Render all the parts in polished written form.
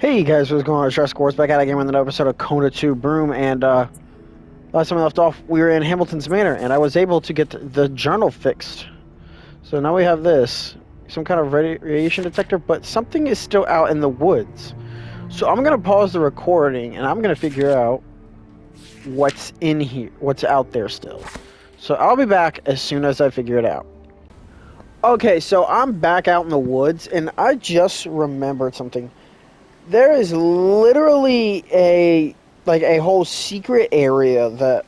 Hey guys, what's going on? Stress Scores back at it again with another episode of Kona 2 Broom, and last time we left off, we were in Hamilton's Manor, and I was able to get the journal fixed. So now we have this, some kind of radiation detector, but something is still out in the woods. So I'm gonna pause the recording, and I'm gonna figure out what's in here, what's out there still. So I'll be back as soon as I figure it out. Okay, so I'm back out in the woods, and I just remembered something. There is literally a whole secret area that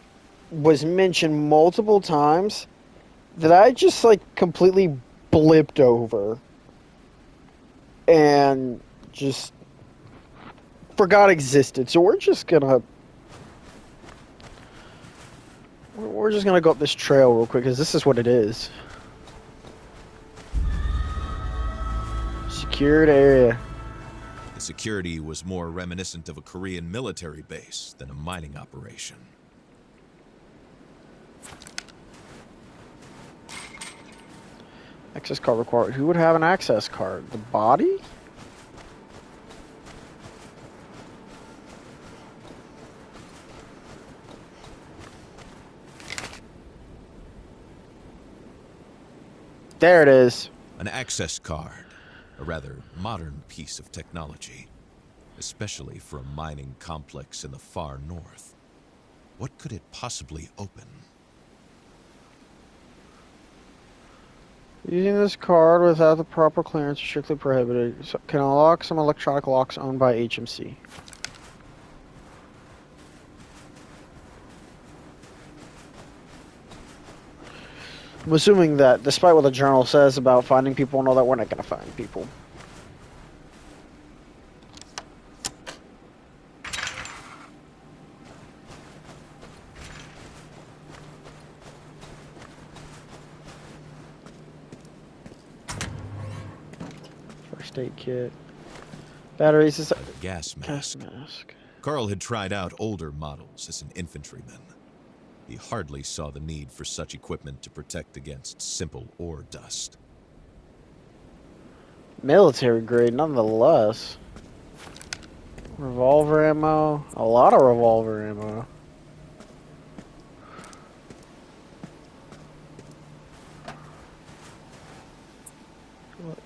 was mentioned multiple times that I just completely blipped over and just forgot existed. So we're just gonna go up this trail real quick because this is what it is. Secured area. The security was more reminiscent of a Korean military base than a mining operation. Access card required. Who would have an access card? The body? There it is. An access card, a rather modern piece of technology, especially for a mining complex in the far north. What could it possibly open? Using this card without the proper clearance is strictly prohibited. So can unlock some electronic locks owned by HMC. I'm assuming that, despite what the journal says about finding people and all that, we're not going to find people. First aid kit. Batteries. Gas mask. Gas mask. Carl had tried out older models as an infantryman. He hardly saw the need for such equipment to protect against simple ore dust. Military grade, nonetheless. Revolver ammo. A lot of revolver ammo.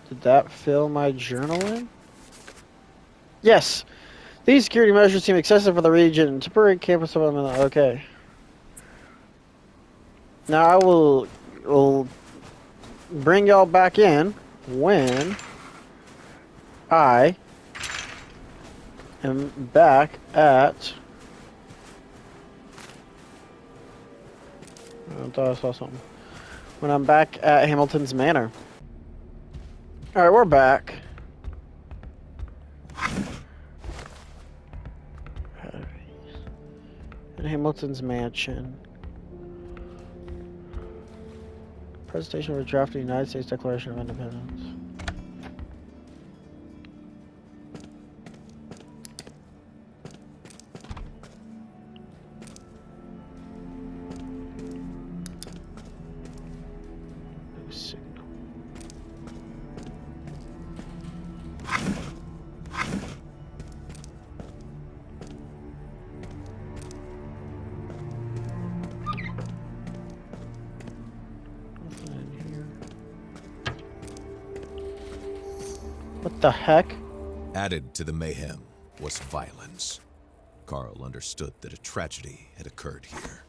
Did that fill my journal in? Yes. These security measures seem excessive for the region. Temporary campus development. Okay. Now I will bring y'all back in when I am back at. I thought I saw something. When I'm back at Hamilton's Manor. Alright, we're back. In Hamilton's mansion. Presentation of a draft of the United States Declaration of Independence. No signal. What the heck? Added to the mayhem was violence. Carl understood that a tragedy had occurred here.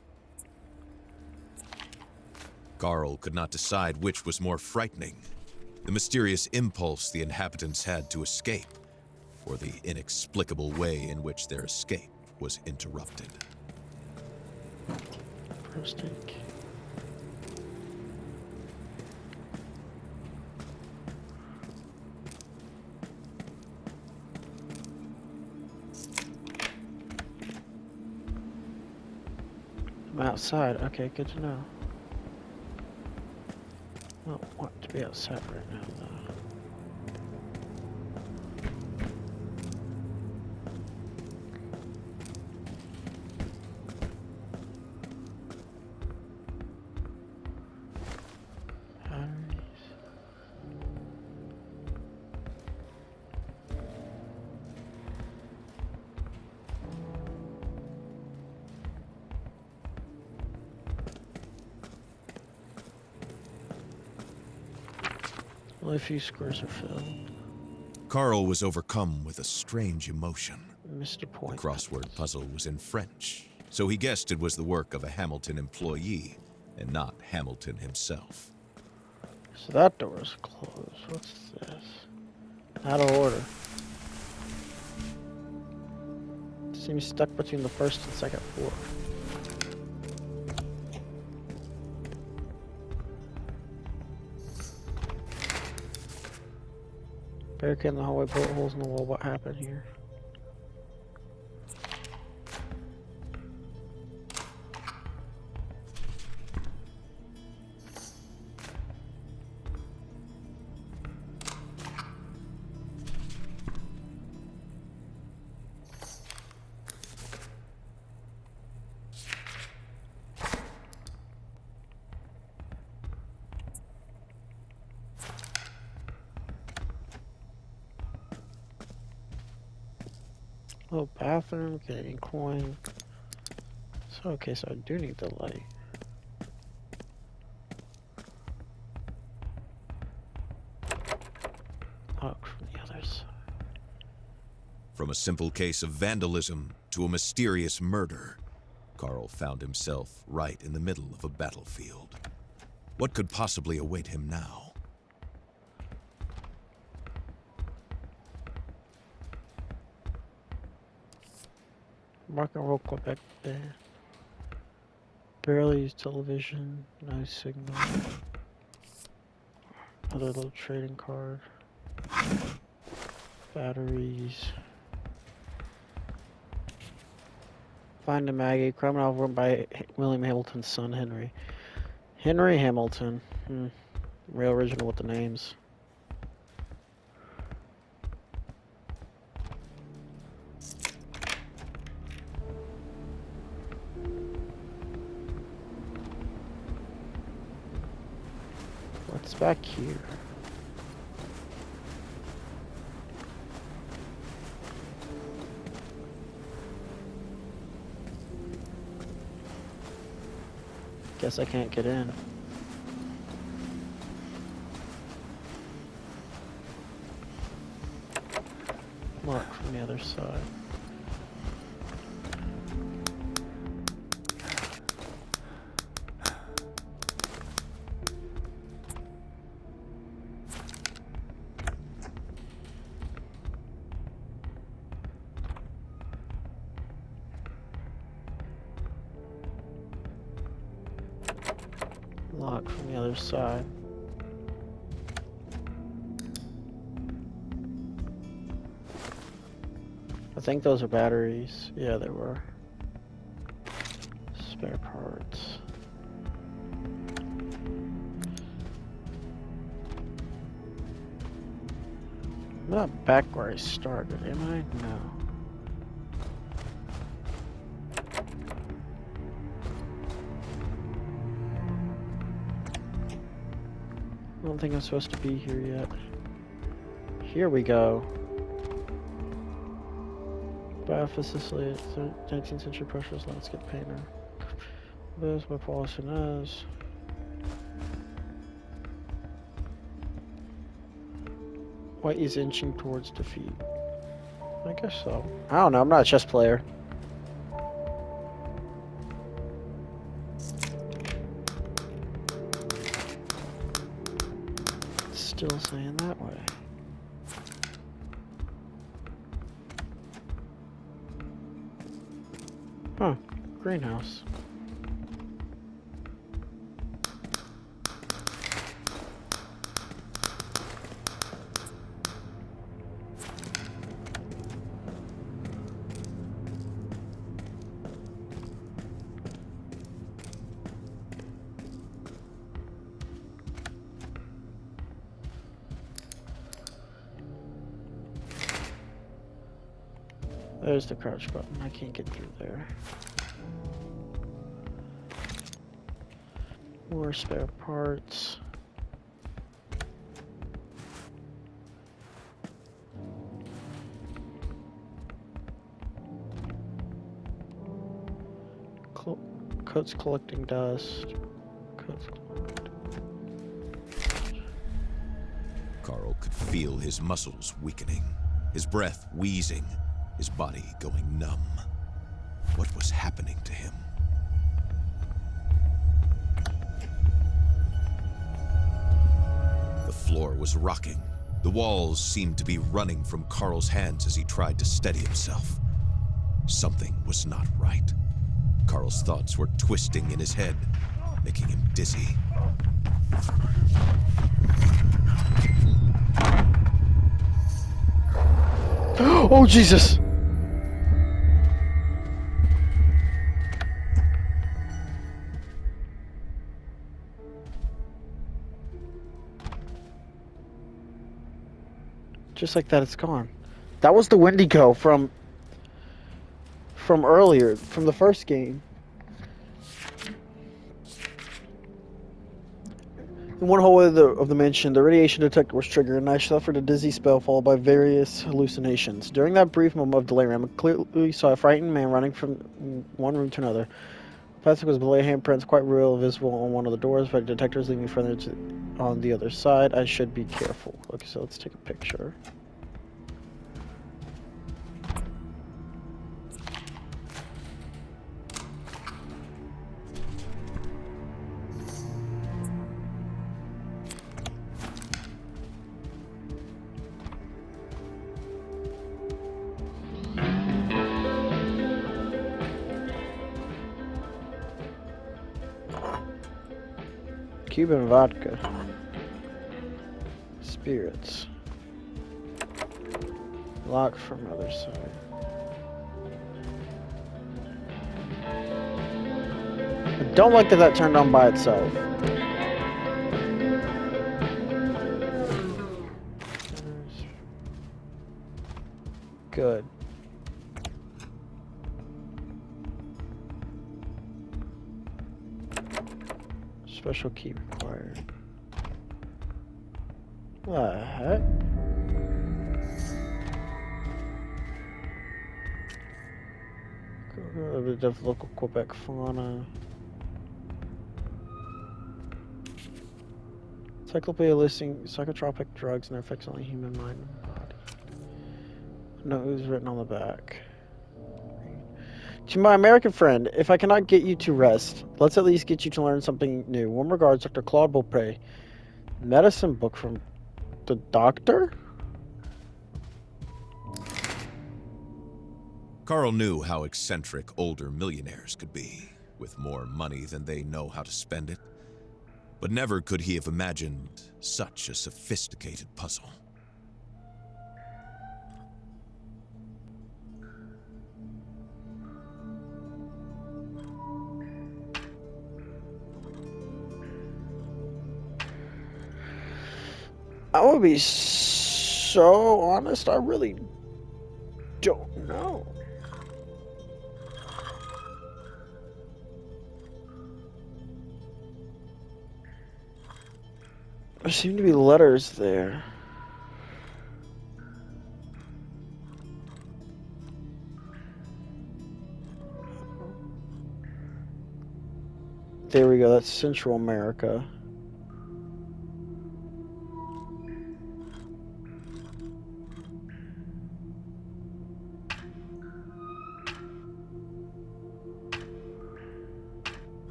Carl could not decide which was more frightening, the mysterious impulse the inhabitants had to escape, or the inexplicable way in which their escape was interrupted. First aid kit. I'm outside. Okay, good to know. I don't want to be outside right now, though. Only a few squares are filled. Carl was overcome with a strange emotion. Mr. The Point. crossword puzzle was in French, so he guessed it was the work of a Hamilton employee and not Hamilton himself. So that door is closed. What's this? Out of order. Seems stuck between the first and second floor. Barricade in the hallway, bullet holes in the wall. What happened here? Oh, bathroom, getting coin. So, okay, so I do need the light. Lock from the other side. From a simple case of vandalism to a mysterious murder, Carl found himself right in the middle of a battlefield. What could possibly await him now? Rock and roll Quebec band. Barely use television. No signal. Another little trading card. Batteries. Find a Maggie. Criminal run by William Hamilton's son, Henry. Henry Hamilton. Real original with the names. What's back here? Guess I can't get in. Lock from the other side. Lock from the other side. I think those are batteries. Yeah, they were. Spare parts. I'm not back where I started, am I? No. I don't think I'm supposed to be here yet. Here we go. Biofist Sicily, 19th century Prussia's landscape painter. This by Paul Sinez. White is inching towards defeat. I guess so. I don't know, I'm not a chess player. Still saying that way. Huh, greenhouse. There's the crouch button. I can't get through there. More spare parts. Coats collecting dust. Coats collecting. Carl could feel his muscles weakening, his breath wheezing, his body going numb. What was happening to him? The floor was rocking. The walls seemed to be running from Carl's hands as he tried to steady himself. Something was not right. Carl's thoughts were twisting in his head, making him dizzy. Oh, Jesus! Just like that, it's gone. That was the Wendigo from earlier, from the first game. In one hallway of the mansion, the radiation detector was triggered, and I suffered a dizzy spell followed by various hallucinations. During that brief moment of delirium, I clearly saw a frightened man running from one room to another. Plastic was below handprints, quite real, visible on one of the doors, but detectors leading further on the other side. I should be careful. Okay, so let's take a picture. Cuban vodka. Spirits. Lock from other side. I don't like that turned on by itself. Good. Special key required. What the heck? A bit of local Quebec fauna. Encyclopedia listing psychotropic drugs and their effects on the human mind and body. Note was written on the back. To my American friend, if I cannot get you to rest, let's at least get you to learn something new. Warm regards, Dr. Claude Beaupre. Medicine book from the doctor? Carl knew how eccentric older millionaires could be, with more money than they know how to spend it. But never could he have imagined such a sophisticated puzzle. I would be so honest, I really don't know. There seem to be letters there. There we go, that's Central America.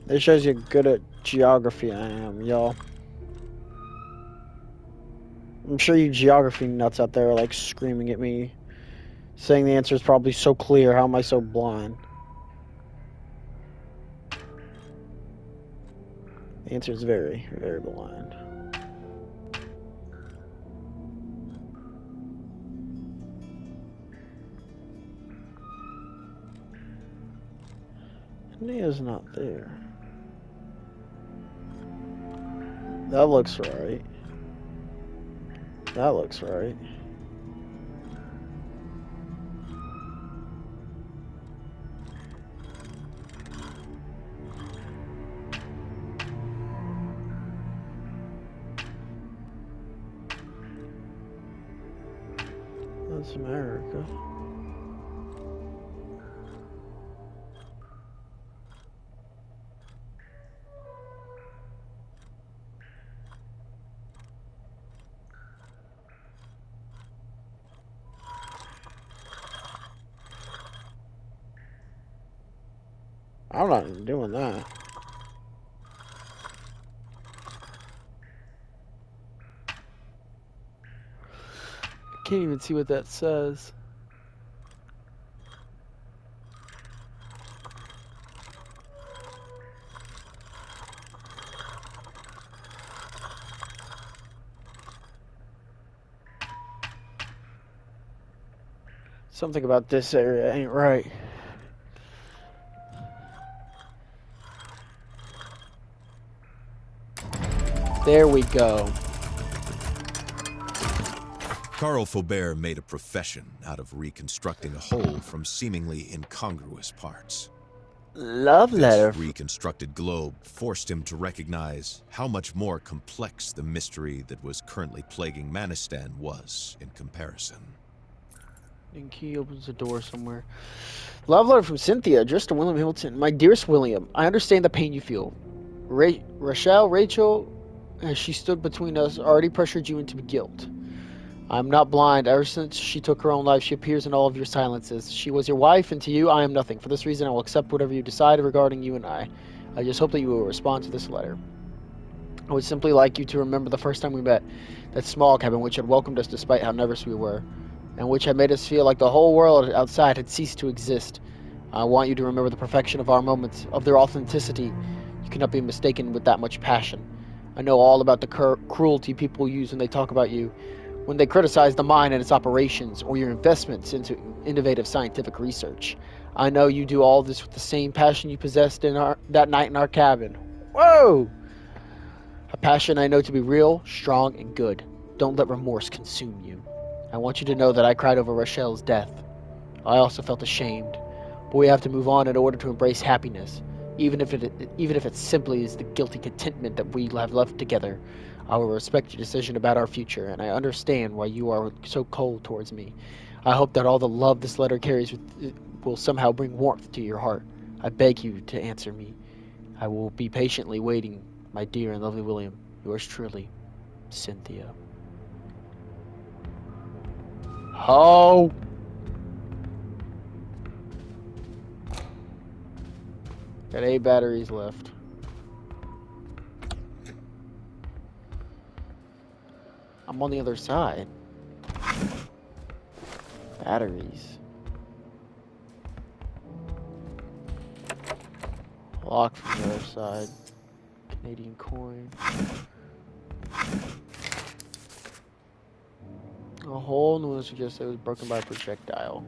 This shows you good at geography I am, y'all. I'm sure you geography nuts out there are like screaming at me, saying the answer is probably so clear, how am I so blind? The answer is very, very blind. Nia's not there. That looks right. That looks right. That's America. I'm not even doing that. Can't even see what that says. Something about this area ain't right. There we go. Carl Faubert made a profession out of reconstructing a whole from seemingly incongruous parts. Love letter. This reconstructed globe forced him to recognize how much more complex the mystery that was currently plaguing Manistan was in comparison. And key opens the door somewhere. Love letter from Cynthia, addressed to William Hamilton. My dearest William, I understand the pain you feel. Rachel, as she stood between us, already pressured you into guilt. I'm not blind. Ever since she took her own life, she appears in all of your silences. She was your wife, and to you, I am nothing. For this reason, I will accept whatever you decide regarding you and I. I just hope that you will respond to this letter. I would simply like you to remember the first time we met, that small cabin which had welcomed us despite how nervous we were, and which had made us feel like the whole world outside had ceased to exist. I want you to remember the perfection of our moments, of their authenticity. You cannot be mistaken with that much passion. I know all about the cruelty people use when they talk about you, when they criticize the mine and its operations, or your investments into innovative scientific research. I know you do all this with the same passion you possessed in that night in our cabin. Whoa! A passion I know to be real, strong, and good. Don't let remorse consume you. I want you to know that I cried over Rochelle's death. I also felt ashamed, but we have to move on in order to embrace happiness, even if it simply is the guilty contentment that we have left together. I will respect your decision about our future, and I understand why you are so cold towards me. I hope that all the love this letter carries will somehow bring warmth to your heart. I beg you to answer me. I will be patiently waiting, my dear and lovely William. Yours truly, Cynthia. Oh! Got 8 batteries left. I'm on the other side. Batteries. Lock from the other side. Canadian coin. A hole in the window suggests it was broken by a projectile.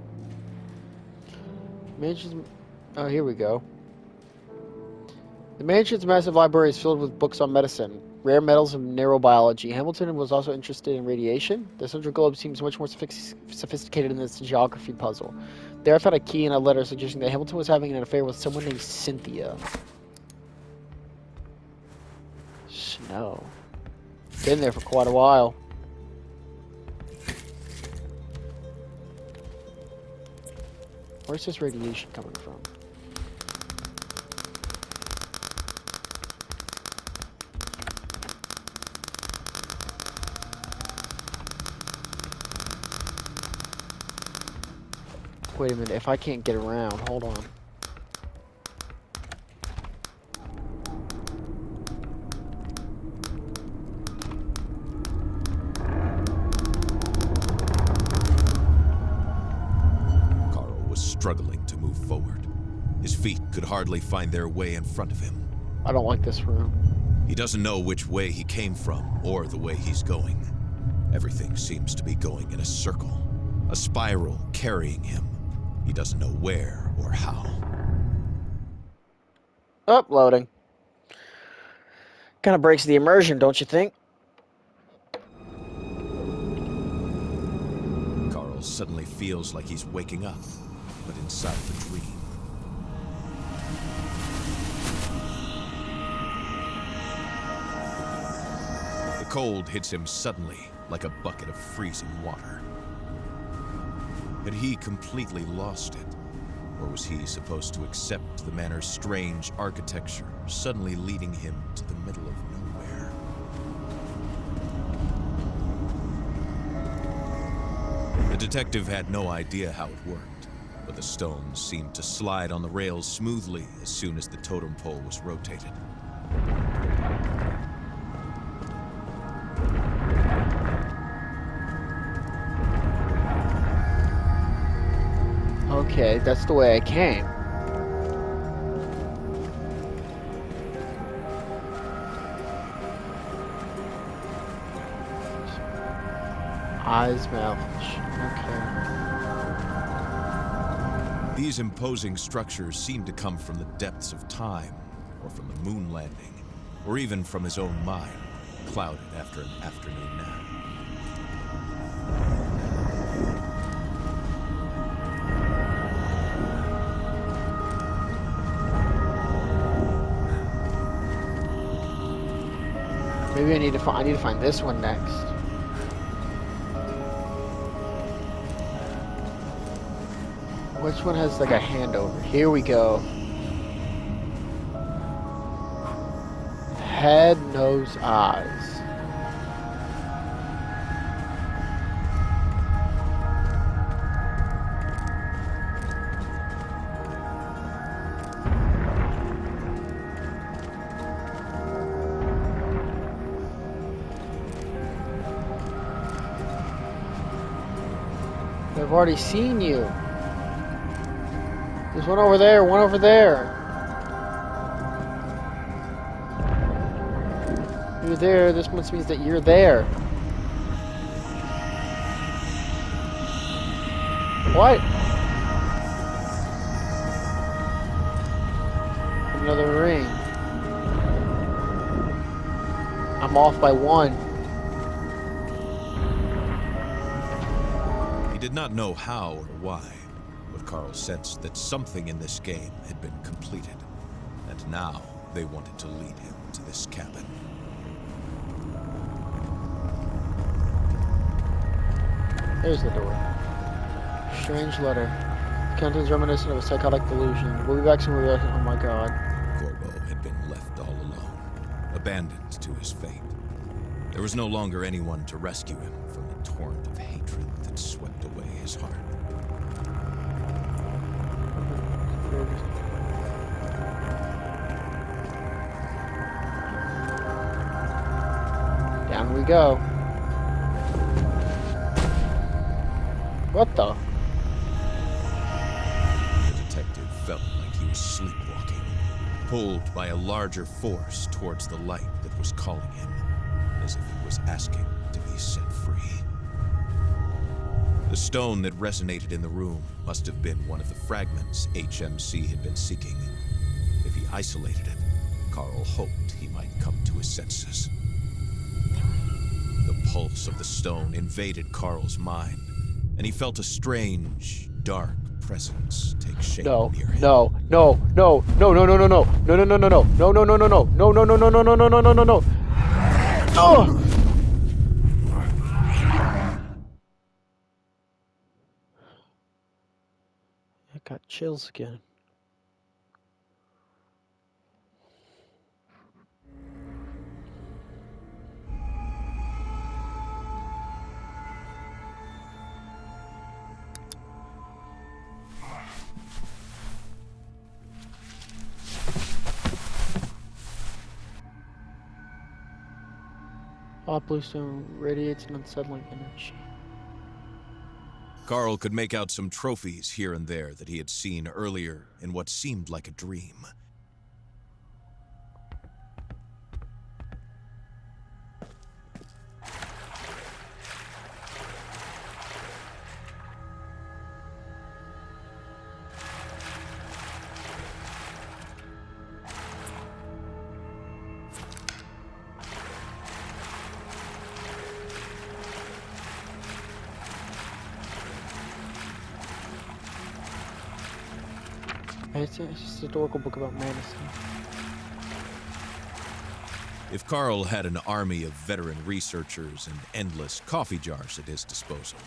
Mansion's... Oh, here we go. The mansion's massive library is filled with books on medicine, rare metals, and neurobiology. Hamilton was also interested in radiation. The central globe seems much more sophisticated in this geography puzzle. There I found a key and a letter suggesting that Hamilton was having an affair with someone named Cynthia. Snow. Been there for quite a while. Where's this radiation coming from? Wait a minute, if I can't get around, hold on. Carl was struggling to move forward. His feet could hardly find their way in front of him. I don't like this room. He doesn't know which way he came from or the way he's going. Everything seems to be going in a circle, a spiral carrying him. He doesn't know where or how. Uploading. Kind of breaks the immersion, don't you think? Carl suddenly feels like he's waking up, but inside of a dream. The cold hits him suddenly, like a bucket of freezing water. Had he completely lost it? Or was he supposed to accept the manor's strange architecture, suddenly leading him to the middle of nowhere? The detective had no idea how it worked, but the stones seemed to slide on the rails smoothly as soon as the totem pole was rotated. Okay, that's the way I came. Eyes, mouth. Okay. These imposing structures seemed to come from the depths of time, or from the moon landing, or even from his own mind, clouded after an afternoon nap. Maybe I need to find this one next. Which one has like a hand over? Here we go. Head, nose, eyes. I've already seen you. There's one over there, one over there. You're there, this must mean that you're there. What? Another ring. I'm off by one. He did not know how or why, but Carl sensed that something in this game had been completed, and now they wanted to lead him to this cabin. There's the door. Strange letter. The contents reminiscent of a psychotic delusion. We'll be back soon. Oh my god. Corbo had been left all alone, abandoned to his fate. There was no longer anyone to rescue him from the torrent of hatred that swept away his heart. Down we go. What the? The detective felt like he was sleepwalking, pulled by a larger force towards the light that was calling him, as if he was asking to be set free. The stone that resonated in the room must have been one of the fragments HMC had been seeking. If he isolated it, Carl hoped he might come to his senses. The pulse of the stone invaded Carl's mind, and he felt a strange, dark presence take shape near him. No. Oh! I got chills again. Hot bluestone radiates an unsettling energy. Carl could make out some trophies here and there that he had seen earlier in what seemed like a dream. It's just a historical book about Madison. If Carl had an army of veteran researchers and endless coffee jars at his disposal,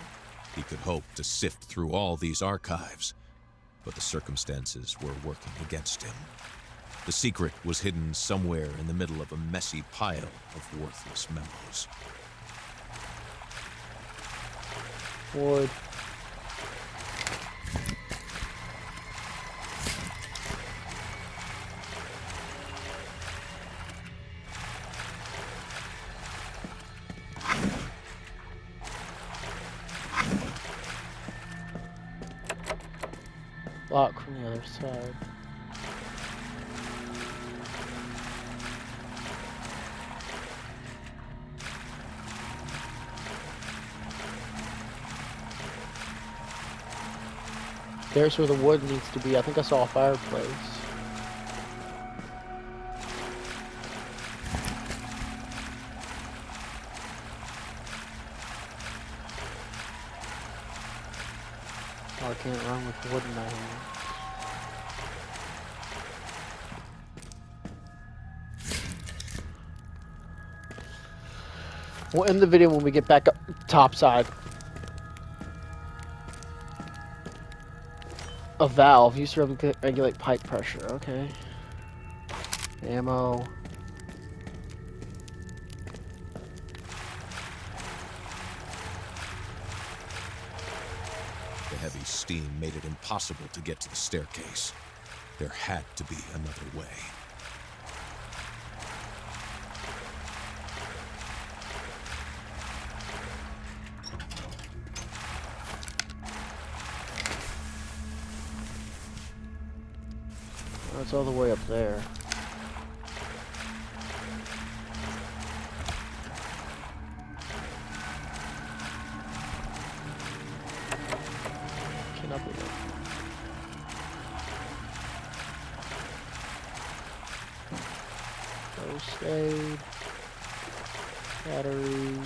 He could hope to sift through all these archives, but the circumstances were working against him. The secret was hidden somewhere in the middle of a messy pile of worthless memos. Wood. Lock from the other side. There's where the wood needs to be. I think I saw a fireplace. Oh, I can't run with wood in my hand. We'll end the video when we get back up top side. A valve used to regulate pipe pressure. Okay. Ammo. The heavy steam made it impossible to get to the staircase. There had to be another way. It's all the way up there. Cannot be there. First aid. Batteries.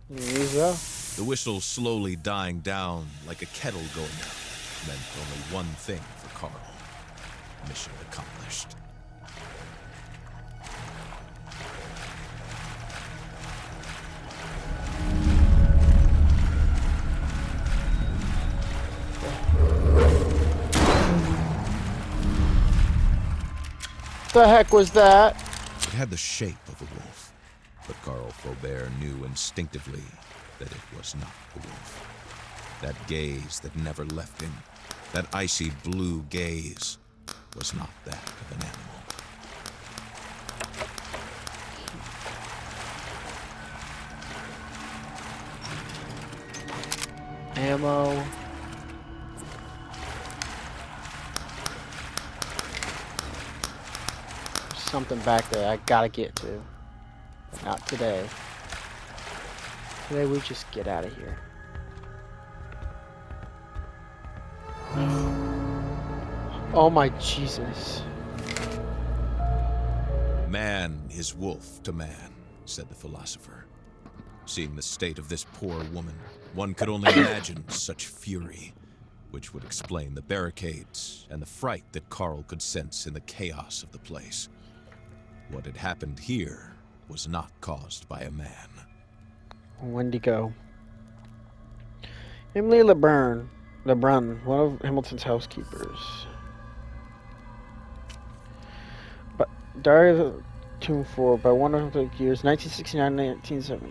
Use that. The whistle slowly dying down like a kettle going out meant only one thing for Carl. Mission accomplished. The heck was that? It had the shape of a wolf, but Carl Faubert knew instinctively that it was not a wolf. That gaze that never left him, that icy blue gaze, was not that of an animal. Ammo. There's something back there I gotta get to. Not today. Today we just get out of here. Oh my Jesus. Man is wolf to man, said the philosopher. Seeing the state of this poor woman, one could only imagine such fury, which would explain the barricades and the fright that Carl could sense in the chaos of the place. What had happened here was not caused by a man. Wendigo. Emily LeBrun, one of Hamilton's housekeepers. But Diary of Tomb 4, by one of the years 1969-1970.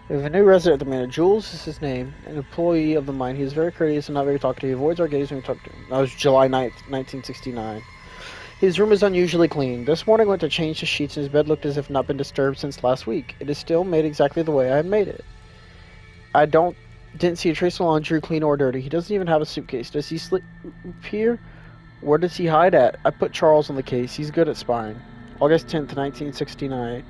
We have a new resident at the manor. Jules is his name, an employee of the mine. He is very courteous and not very talkative. He avoids our gaze when we talk to him. That was July 9th, 1969. His room is unusually clean. This morning I went to change the sheets and his bed looked as if not been disturbed since last week. It is still made exactly the way I had made it. I didn't see a trace of laundry, clean or dirty. He doesn't even have a suitcase. Does he sleep here? Where does he hide at? I put Charles on the case. He's good at spying. August 10th, 1969.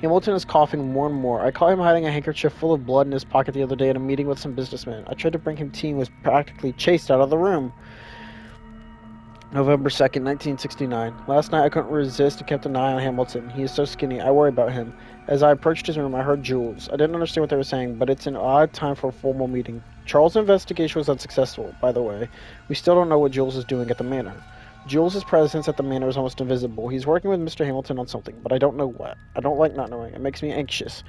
Hamilton is coughing more and more. I caught him hiding a handkerchief full of blood in his pocket the other day at a meeting with some businessmen. I tried to bring him tea and was practically chased out of the room. November 2nd, 1969. Last night I couldn't resist and kept an eye on Hamilton. He is so skinny. I worry about him. As I approached his room, I heard Jules. I didn't understand what they were saying, but it's an odd time for a formal meeting. Charles' investigation was unsuccessful, by the way. We still don't know what Jules is doing at the manor. Jules' presence at the manor is almost invisible. He's working with Mr. Hamilton on something, but I don't know what. I don't like not knowing. It makes me anxious.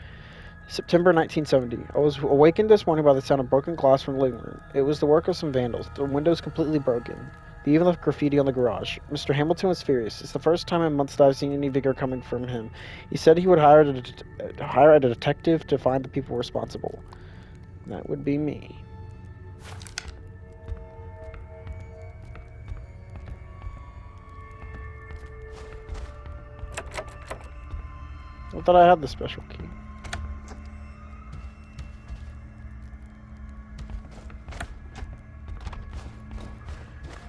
September 1970. I was awakened this morning by the sound of broken glass from the living room. It was the work of some vandals. The windows completely broken. They even left graffiti on the garage. Mr. Hamilton was furious. It's the first time in months that I've seen any vigor coming from him. He said he would hire a detective to find the people responsible. That would be me. I thought I had the special key.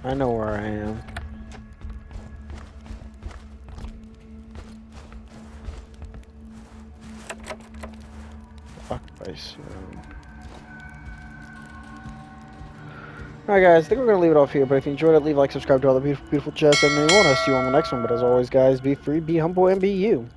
I know where I am. Locked by soon. Alright guys, I think we're going to leave it off here, but if you enjoyed it, leave a like, subscribe to all the beautiful, beautiful chests, and we won't see you on the next one. But as always guys, be free, be humble, and be you.